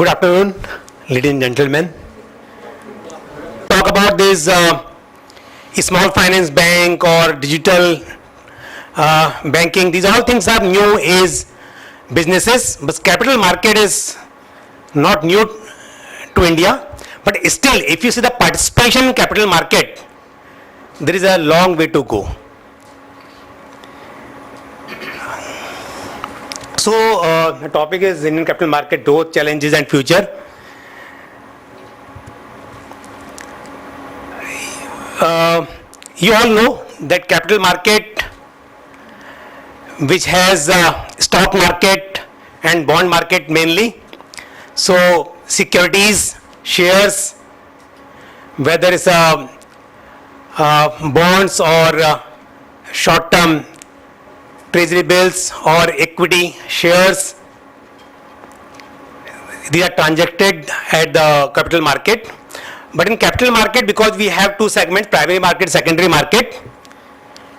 Good afternoon, ladies and gentlemen. Talk about this small finance bank or digital banking. These all things are new age businesses, but capital market is not new to India. But still, if you see the participation in capital market, there is a long way to go. So the topic is Indian capital market growth, challenges and future. You all know that capital market, which has stock market and bond market mainly. So securities, shares, whether it's bonds or short-term treasury bills or equity shares, they are transacted at the capital market. But in capital market, because we have two segments, primary market, secondary market,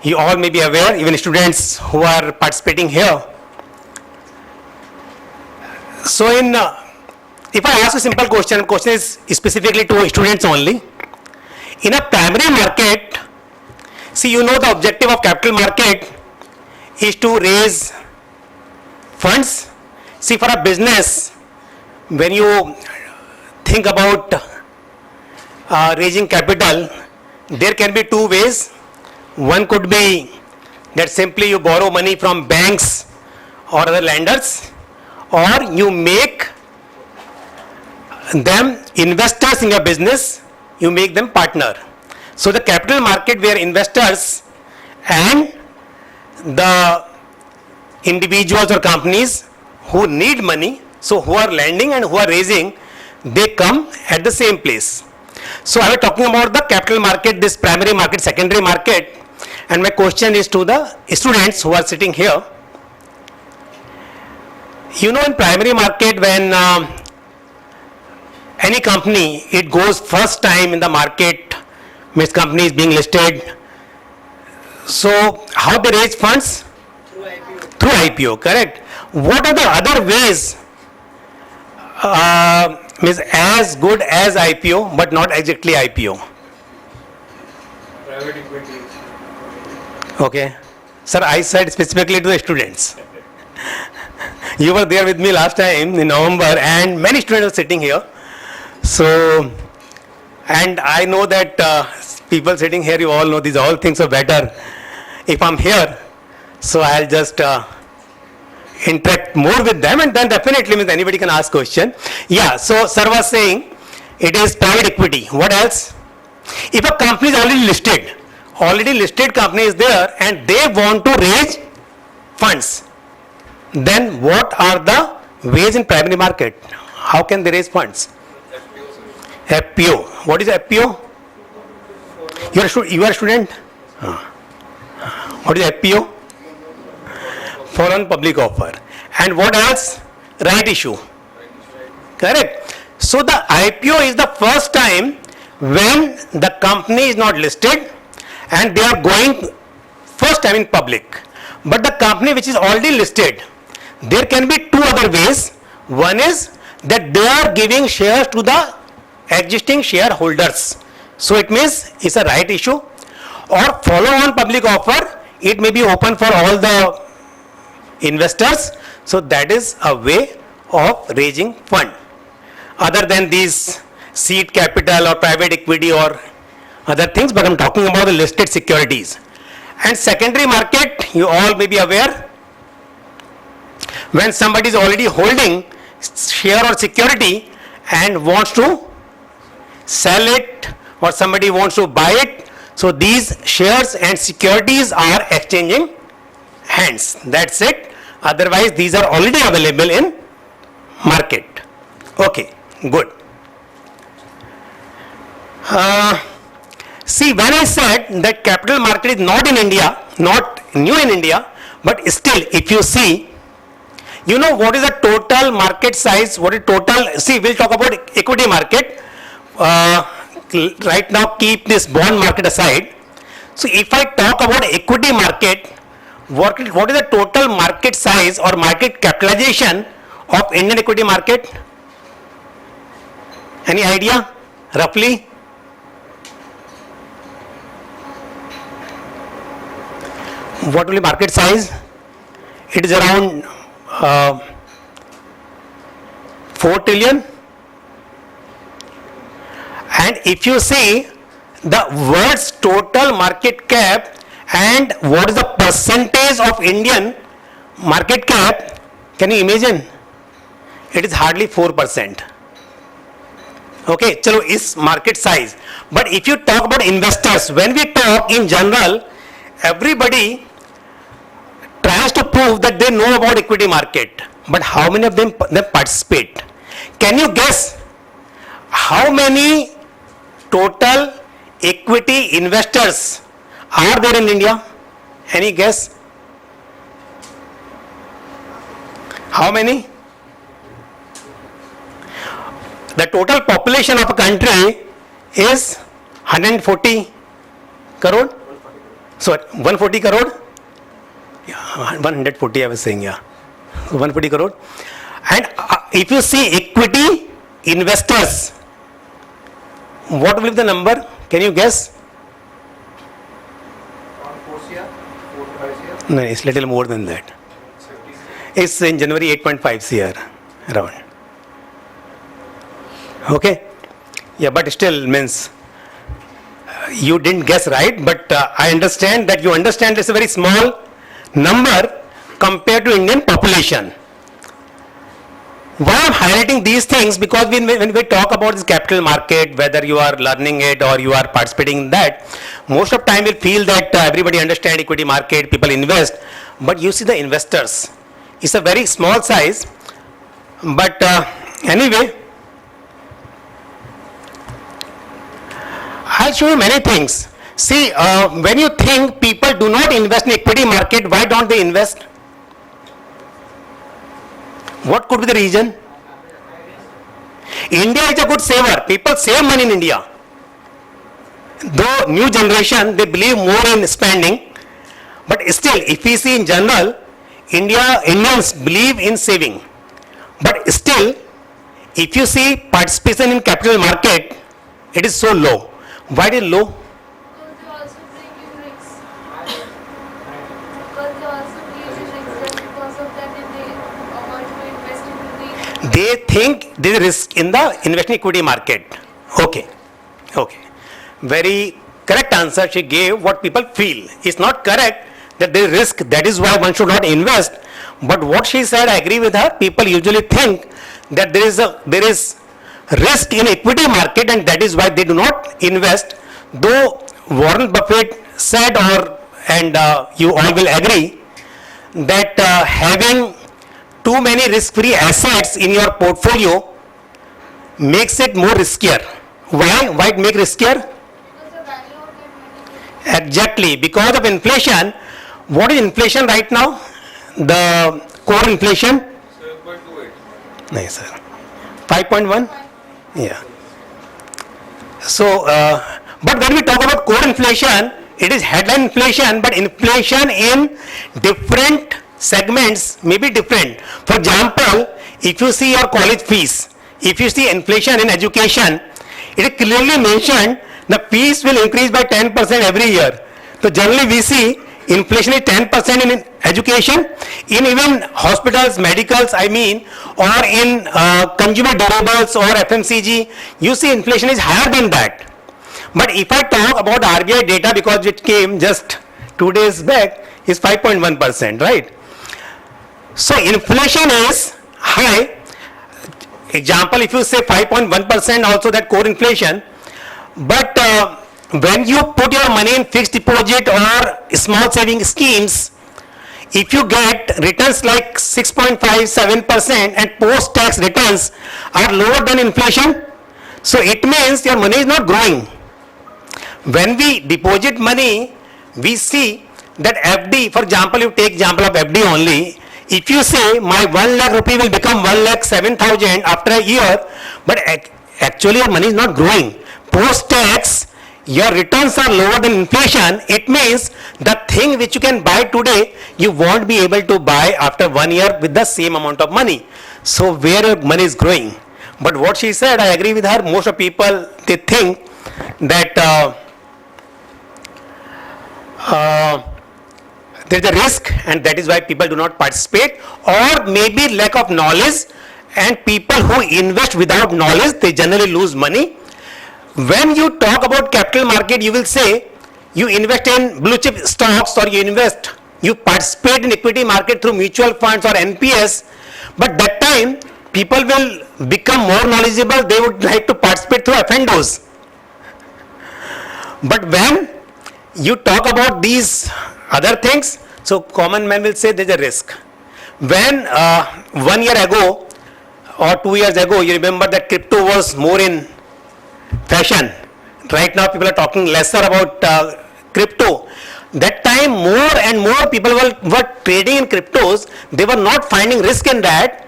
you all may be aware, even students who are participating here. So if I ask a simple question is specifically to students only. In a primary market, see, you know the objective of capital market is to raise funds. See, for a business, when you think about raising capital, there can be two ways. One could be that simply you borrow money from banks or other lenders, or you make them investors in your business, you make them partner. So the capital market where investors and the individuals or companies who need money, so who are lending and who are raising, they come at the same place. So I was talking about the capital market, this primary market, secondary market, and my question is to the students who are sitting here. You know, in primary market, when any company, it goes first time in the market, means company is being listed. So how they raise funds? Through IPO, correct. What are the other ways means as good as IPO but not exactly IPO? Private equity. Okay. Sir, I said specifically to the students. You were there with me last time in November and many students are sitting here. So, and I know that people sitting here, you all know these all things are better. If I'm here, so I'll just interact more with them, and then definitely means anybody can ask question. Yeah, so sir was saying it is private equity. What else? If a company is already listed company is there and they want to raise funds, then what are the ways in primary market? How can they raise funds? FPO. What is FPO? You are a student? What is FPO? Foreign public offer. And what else? Right issue. Correct. So the IPO is the first time when the company is not listed and they are going first time in public. But the company which is already listed, there can be two other ways. One is that they are giving shares to the existing shareholders. So it means it's a right issue. Or follow on public offer, it may be open for all the investors. So that is a way of raising fund. Other than these seed capital or private equity or other things, but I'm talking about the listed securities. And secondary market, you all may be aware, when somebody is already holding share or security and wants to sell it or somebody wants to buy it, so these shares and securities are exchanging hands. That's it. Otherwise, these are already available in market. Okay, good. See, when I said that capital market is not in India, not new in India, but still, if you see, you know what is the total market size, what is total, see, we'll talk about equity market. Right now, keep this bond market aside. So if I talk about equity market, what is the total market size or market capitalization of Indian equity market? Any idea? Roughly? What will be market size? It is around 4 trillion. And if you see the world's total market cap and what is the percentage of Indian market cap, can you imagine? It is hardly 4%. Okay, chalo is market size. But if you talk about investors, when we talk in general, everybody tries to prove that they know about equity market. But how many of them participate? Can you guess how many total equity investors are there in India? Any guess? How many? The total population of a country is 140 crore. Sorry, 140 crore? Yeah, 140 I was saying, yeah. 140 crore. And if you see equity investors, what will be the number? Can you guess? No, it's little more than that. It's in January 8.5 CR around. Okay? Yeah, but still means you didn't guess right, but I understand that you understand it's a very small number compared to Indian population. Why I'm highlighting these things? Because when we talk about this capital market, whether you are learning it or you are participating in that, most of time we'll feel that everybody understand equity market, people invest, but you see the investors. It's a very small size, but anyway, I'll show you many things. See, when you think people do not invest in equity market, why don't they invest? What could be the reason? India is a good saver. People save money in India. Though new generation, they believe more in spending, but still, if we see in general, Indians believe in saving. But still, if you see participation in capital market, it is so low. Why is it low? They think there is risk in the investment equity market. Okay. Very correct answer she gave. What people feel is not correct, that there is risk. That is why one should not invest. But what she said, I agree with her. People usually think that there is risk in equity market, and that is why they do not invest. Though Warren Buffett said, and you all will agree, that having too many risk-free assets in your portfolio makes it more riskier. Why? Why it make riskier? Exactly, because of inflation. What is inflation right now? The core inflation? 7.28. No, sir. 5.1? Yeah. So, but when we talk about core inflation, it is headline inflation, but inflation in different segments may be different. For example, if you see your college fees, if you see inflation in education, it is clearly mentioned the fees will increase by 10% every year. So generally we see inflation is 10% in education, in even hospitals, medicals, or in consumer durables or FMCG, you see inflation is higher than that. But if I talk about RBI data, because it came just 2 days back, is 5.1%, right? So inflation is high. Example, if you say 5.1% also that core inflation, but when you put your money in fixed deposit or small saving schemes, if you get returns like 6.57% and post-tax returns are lower than inflation, so it means your money is not growing. When we deposit money, we see that FD, for example, you take example of FD only. If you say my 1 lakh rupee will become 1,07,000 after a year, but actually your money is not growing. Post-tax, your returns are lower than inflation. It means the thing which you can buy today, you won't be able to buy after 1 year with the same amount of money. So where your money is growing. But what she said, I agree with her. Most of people, they think that there is a risk, and that is why people do not participate, or maybe lack of knowledge, and people who invest without knowledge, they generally lose money. When you talk about capital market, you will say you invest in blue chip stocks, or you participate in equity market through mutual funds or NPS, but that time people will become more knowledgeable, they would like to participate through F&Os. But when you talk about these other things, so common man will say there is a risk. When 1 year ago or 2 years ago, you remember that crypto was more in fashion. Right now people are talking lesser about crypto. That time more and more people were trading in cryptos. They were not finding risk in that.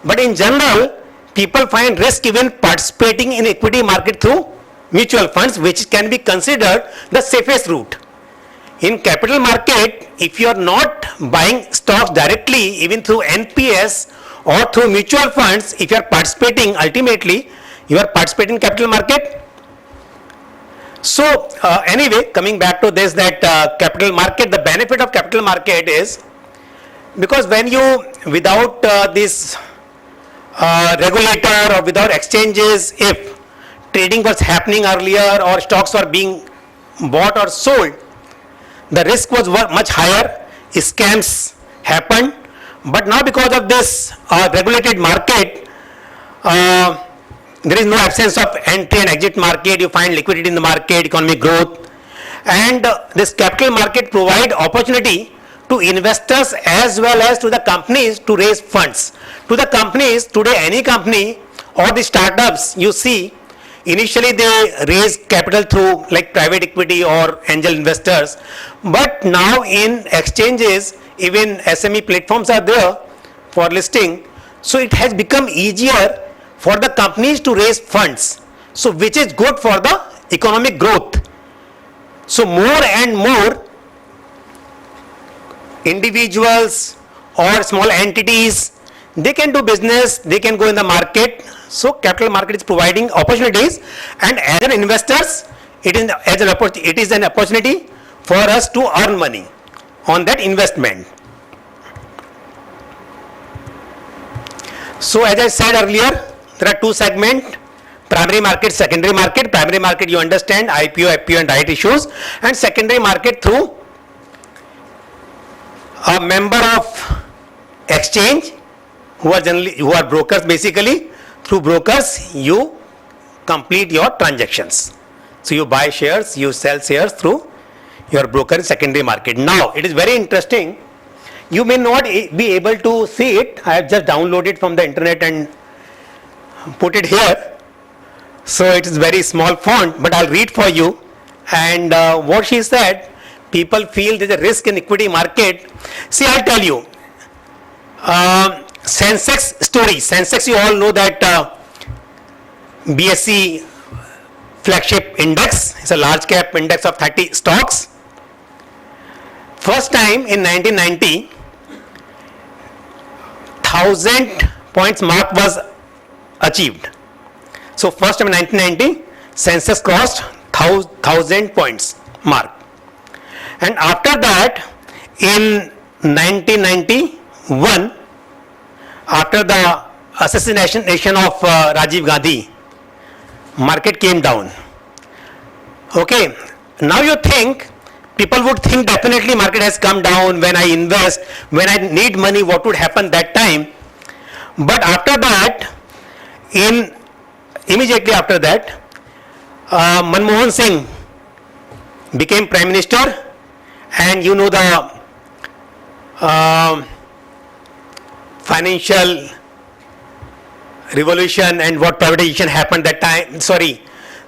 But in general, people find risk even participating in equity market through mutual funds, which can be considered the safest route. In capital market, if you are not buying stocks directly, even through NPS or through mutual funds, if you are participating, ultimately you are participating in capital market. So anyway, coming back to this, that capital market, the benefit of capital market is, because when you, without this regulator or without exchanges, if trading was happening earlier or stocks were being bought or sold, the risk was much higher, scams happened. But now because of this regulated market, there is no absence of entry and exit market, you find liquidity in the market, economic growth, and this capital market provide opportunity to investors as well as to the companies to raise funds. To the companies, today any company or the startups you see, initially they raise capital through like private equity or angel investors, but now in exchanges, even SME platforms are there for listing, so it has become easier for the companies to raise funds, so which is good for the economic growth. So more and more individuals or small entities, they can do business, they can go in the market. So capital market is providing opportunities, and as an investors, it is an opportunity for us to earn money on that investment. So as I said earlier, there are two segments: primary market, secondary market. Primary market, you understand, IPO, FPO and right issues, and secondary market through a member of exchange who are brokers. Basically, through brokers you complete your transactions. So you buy shares, you sell shares through your broker in secondary market. Now it is very interesting. You may not be able to see it. I have just downloaded from the internet and put it here. So it is very small font, but I'll read for you. And what she said, people feel there is a risk in equity market. See, I'll tell you. Sensex story. Sensex, you all know that BSE flagship index is a large cap index of 30 stocks. First time in 1990, 1000 points mark was achieved. So first time in 1990, Sensex crossed 1000 points mark. And after that, in 1991, after the assassination of Rajiv Gandhi, market came down. Okay, now you think, people would think definitely market has come down. When I invest, when I need money, what would happen that time? But after that, immediately after that, Manmohan Singh became Prime Minister, and you know the financial revolution and what privatization happened that time.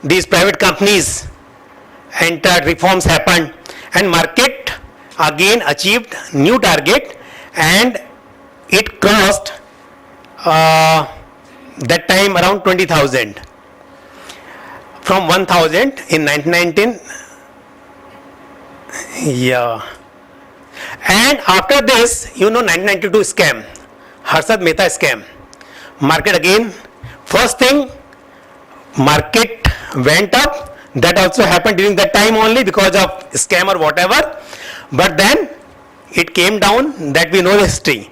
These private companies entered, reforms happened, and market again achieved new target, and it crossed that time around 20,000 from 1,000 in 1919. Yeah. And after this, 1992 scam, Harshad Mehta scam, market again First thing, market went up. That also happened during that time only because of scam or whatever. But then it came down. That we know the history.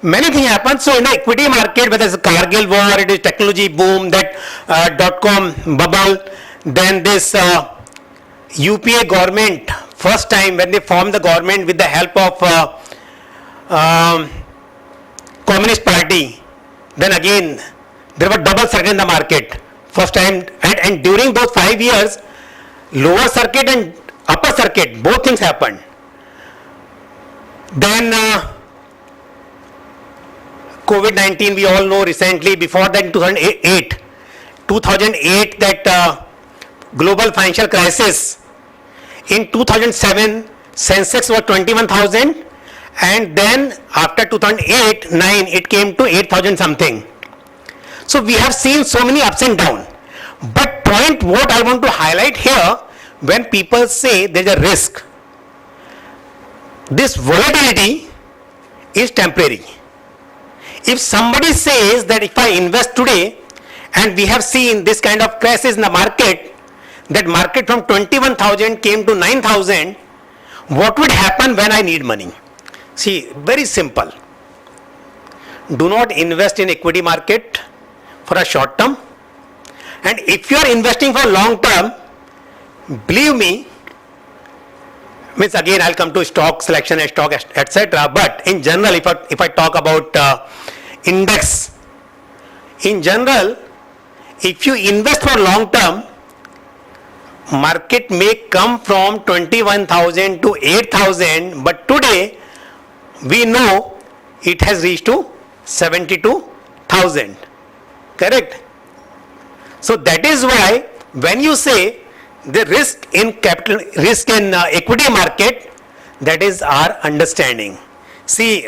Many things happened. So in the equity market, whether it's a Kargil war, it is technology boom, that dot-com bubble, then this UPA government, first time when they formed the government with the help of Communist Party, then again there was double circuit in the market. First time, and during those 5 years, lower circuit and upper circuit, both things happened. Then COVID-19 we all know recently. Before that in 2008 that global financial crisis. In 2007 Sensex was 21,000, and then after 2008-9 it came to 8,000 something. So we have seen so many ups and downs. But point what I want to highlight here, when people say there is a risk, this volatility is temporary. If somebody says that if I invest today, and we have seen this kind of crisis in the market, that market from 21,000 came to 9,000, what would happen when I need money? See, very simple. Do not invest in equity market for a short term, and if you are investing for long term, believe me, means again I'll come to stock selection and stock etc. But in general, if I talk about index, in general, if you invest for long term, market may come from 21,000 to 8,000, but today we know it has reached to 72,000. Correct? So that is why when you say the risk in equity market, that is our understanding. See,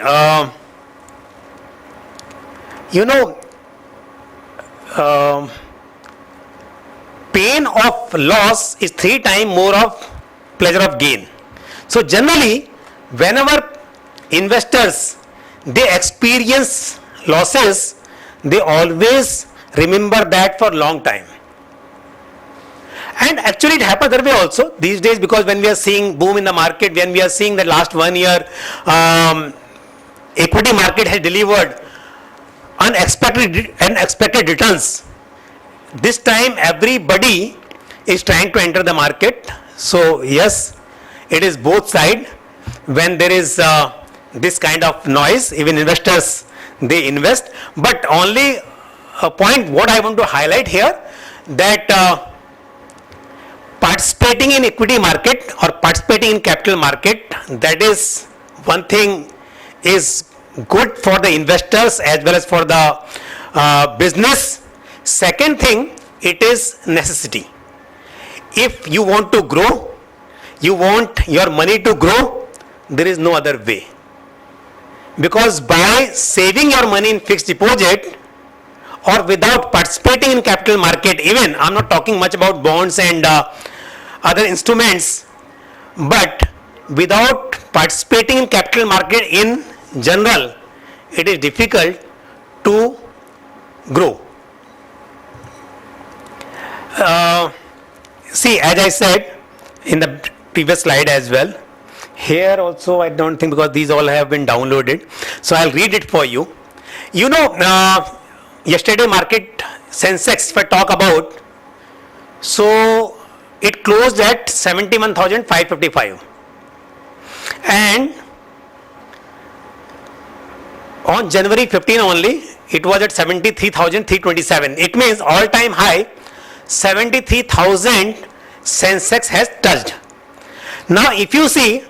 pain of loss is 3 times more of pleasure of gain. So generally, whenever investors they experience losses, they always remember that for long time. And actually it happens that way also these days, because when we are seeing boom in the market, when we are seeing that last 1 year equity market has delivered unexpected returns. This time everybody is trying to enter the market. So yes, it is both sides. When there is this kind of noise, even investors they invest. But only a point what I want to highlight here, that participating in equity market or participating in capital market, that is one thing is good for the investors as well as for the business. Second thing, it is necessity. If you want to grow, you want your money to grow, there is no other way. Because by saving your money in fixed deposit or without participating in capital market, even I'm not talking much about bonds and other instruments, but without participating in capital market in general, it is difficult to grow. See, as I said in the previous slide as well, here also I don't think, because these all have been downloaded, so I'll read it for you. You know, yesterday market Sensex, if I talk about, so it closed at 71,555, and on January 15 only it was at 73,327. It means all time high 73,000 Sensex has touched. Now if you see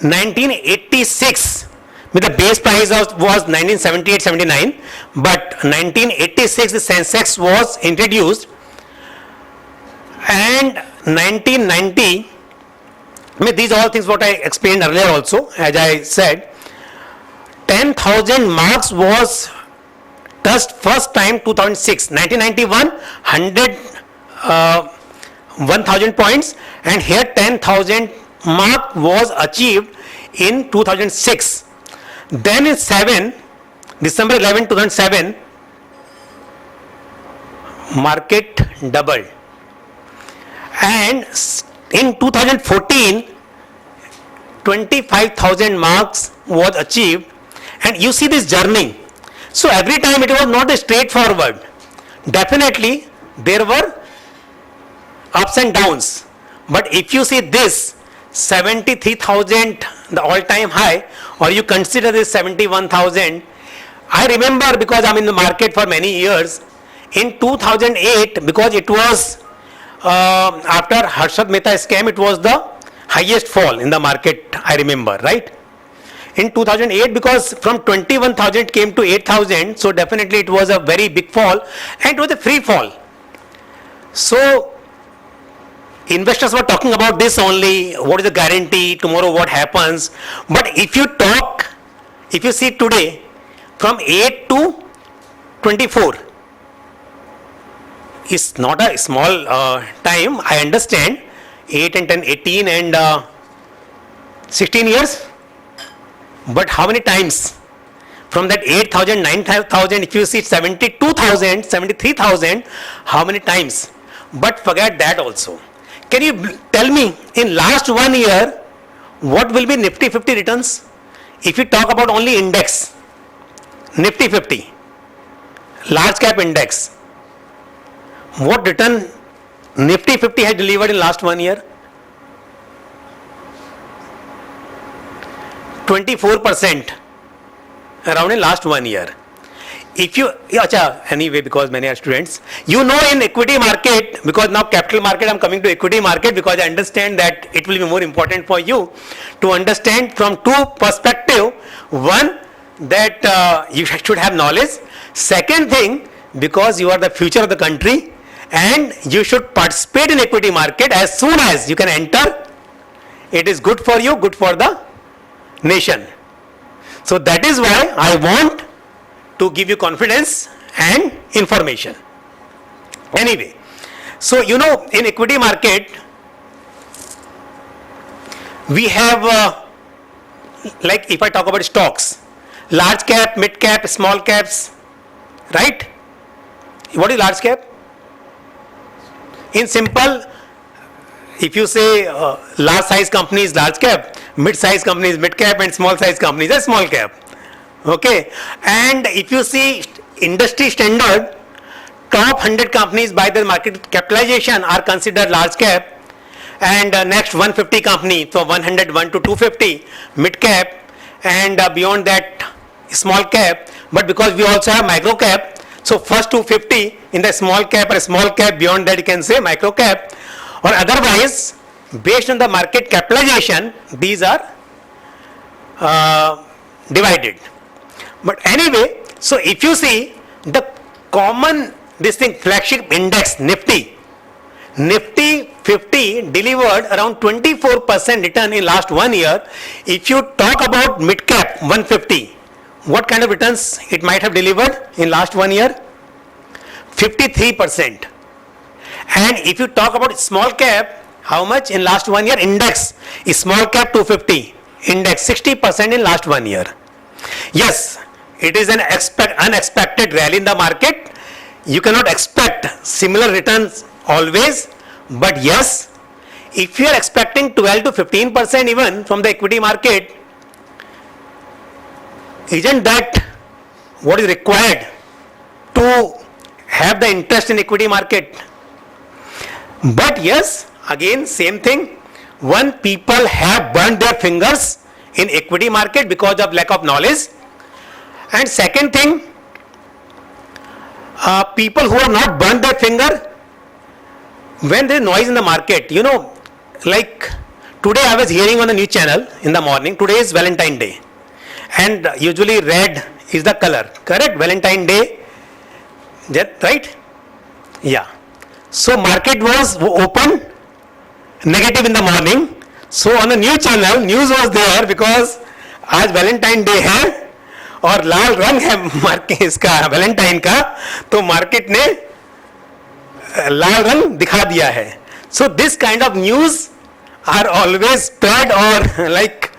1986, with the base price was 1978-79, but 1986 the Sensex was introduced, and 1990, I mean, these all things what I explained earlier also, as I said, 10,000 marks was touched first time 2006, 1991 1,000 points, and here 10,000 mark was achieved in 2006. Then in December 11, 2007, market doubled. And in 2014, 25,000 marks was achieved, and you see this journey. So every time it was not a straightforward. Definitely there were ups and downs. But if you see this 73,000, the all-time high, or you consider this 71,000, I remember because I'm in the market for many years. In 2008, because it was after Harshad Mehta scam, it was the highest fall in the market, I remember, right? In 2008, because from 21,000 came to 8,000, so definitely it was a very big fall, and it was a free fall. So investors were talking about this only, what is the guarantee, tomorrow what happens. But if you see today, from 8 to 24, is not a small time, I understand, 8 and 10, 18 and 16 years. But how many times? From that 8,000, 9,000, if you see 72,000, 73,000, how many times? But forget that also. Can you tell me, in last 1 year, what will be Nifty 50 returns? If you talk about only index, Nifty 50, large cap index, what return Nifty 50 has delivered in last 1 year? 24% around in last 1 year. If you, anyway, because many are students, you know, in equity market, because now capital market, I'm coming to equity market because I understand that it will be more important for you to understand from two perspectives. One, that you should have knowledge. Second thing, because you are the future of the country and you should participate in equity market as soon as you can enter. It is good for you, good for the nation. So that is why I want to give you confidence and information. Anyway, so you know, in equity market we have like if I talk about stocks, large cap, mid cap, small caps, right? What is large cap? In simple, if you say large size companies large cap, mid size companies mid cap, and small size companies are small cap. Okay, and if you see industry standard, top 100 companies by their market capitalization are considered large cap, and next 150 company, so 101 to 250 mid cap, and beyond that small cap. But because we also have micro cap, so first 250 in the small cap or small cap, beyond that you can say micro cap, or otherwise based on the market capitalization these are divided. But anyway, so if you see the common this thing flagship index Nifty 50 delivered around 24% return in last 1 year. If you talk about mid cap 150, what kind of returns it might have delivered in last 1 year? 53%. And if you talk about small cap, how much in last 1 year? Index is small cap 250, index 60% in last 1 year. Yes, it is an unexpected rally in the market. You cannot expect similar returns always, but yes, if you are expecting 12 to 15% even from the equity market, isn't that what is required to have the interest in equity market? But yes, again same thing, one, people have burned their fingers in equity market because of lack of knowledge, and second thing, people who have not burned their finger, when there is noise in the market, you know, like today I was hearing on the news channel in the morning, today is Valentine Day, and usually red is the color, correct? Valentine Day, right? Yeah. So market was open negative in the morning. So on the news channel, news was there because आज Valentine Day है और लाल रंग है market इसका Valentine का, तो market ने लाल रंग दिखा दिया है. So this kind of news are always spread, or like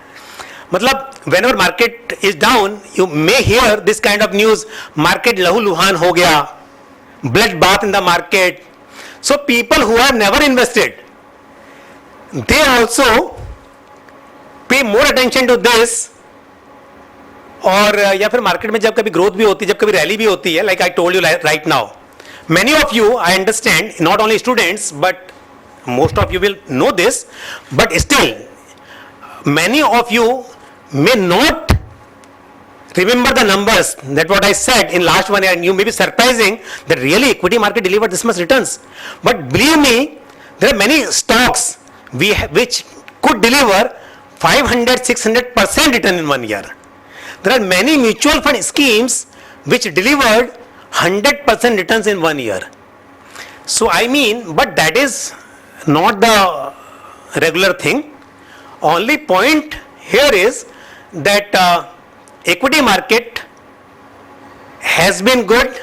मतलब whenever market is down, you may hear this kind of news. Market लहू लुहान हो गया, blood bath in the market. So people who have never invested, they also pay more attention to this. और या फिर market में जब कभी growth भी होती है, जब कभी रैली भी होती है, like I told you right now, many of you, I understand, not only students, but most of you will know this, but still, many of you may not remember the numbers that what I said in last 1 year, and you may be surprising that really equity market delivered this much returns. But believe me, there are many stocks which could deliver 500-600% return in 1 year. There are many mutual fund schemes which delivered 100% returns in 1 year. So I mean, but that is not the regular thing. Only point here is that equity market has been good,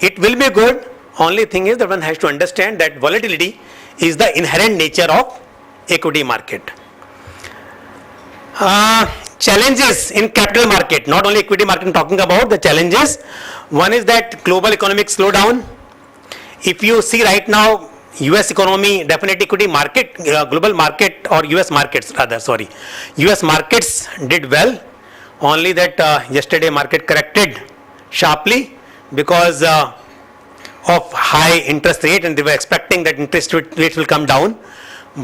it will be good. Only thing is that one has to understand that volatility is the inherent nature of equity market. Challenges in capital market, not only equity market, I'm talking about the challenges. One is that global economic slowdown. If you see right now, US economy, definitely equity market, global market or US markets rather, sorry. US markets did well, only that yesterday market corrected sharply because of high interest rate, and they were expecting that interest rates will come down.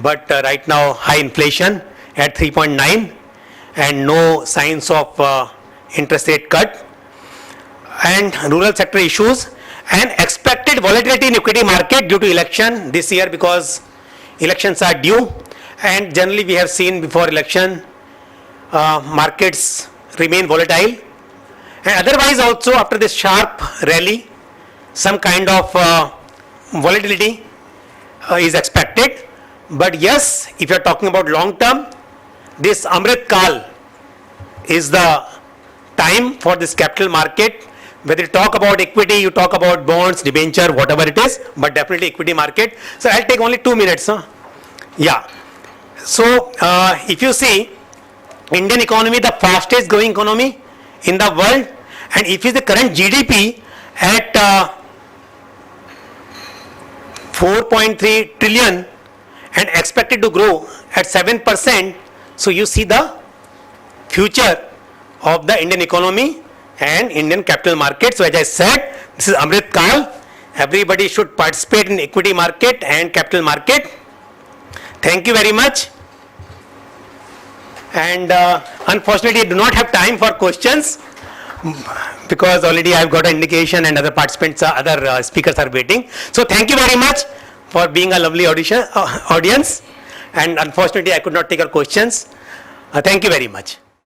But right now high inflation at 3.9 and no signs of interest rate cut, and rural sector issues, and expected volatility in equity market due to election this year because elections are due, and generally we have seen before election markets remain volatile, and otherwise also after this sharp rally some kind of volatility is expected. But yes, if you are talking about long term, this Amrit Kal is the time for this capital market. Whether you talk about equity, you talk about bonds, debenture, whatever it is, but definitely equity market. So I'll take only 2 minutes. Yeah. So if you see, Indian economy, the fastest growing economy in the world, and if is the current GDP at 4.3 trillion and expected to grow at 7%, so you see the future of the Indian economy and Indian capital market. So as I said, this is Amrit Kal. Everybody should participate in equity market and capital market. Thank you very much. And unfortunately I do not have time for questions because already I have got an indication and other participants, other speakers are waiting. So thank you very much for being a lovely audience, and unfortunately I could not take your questions. Thank you very much.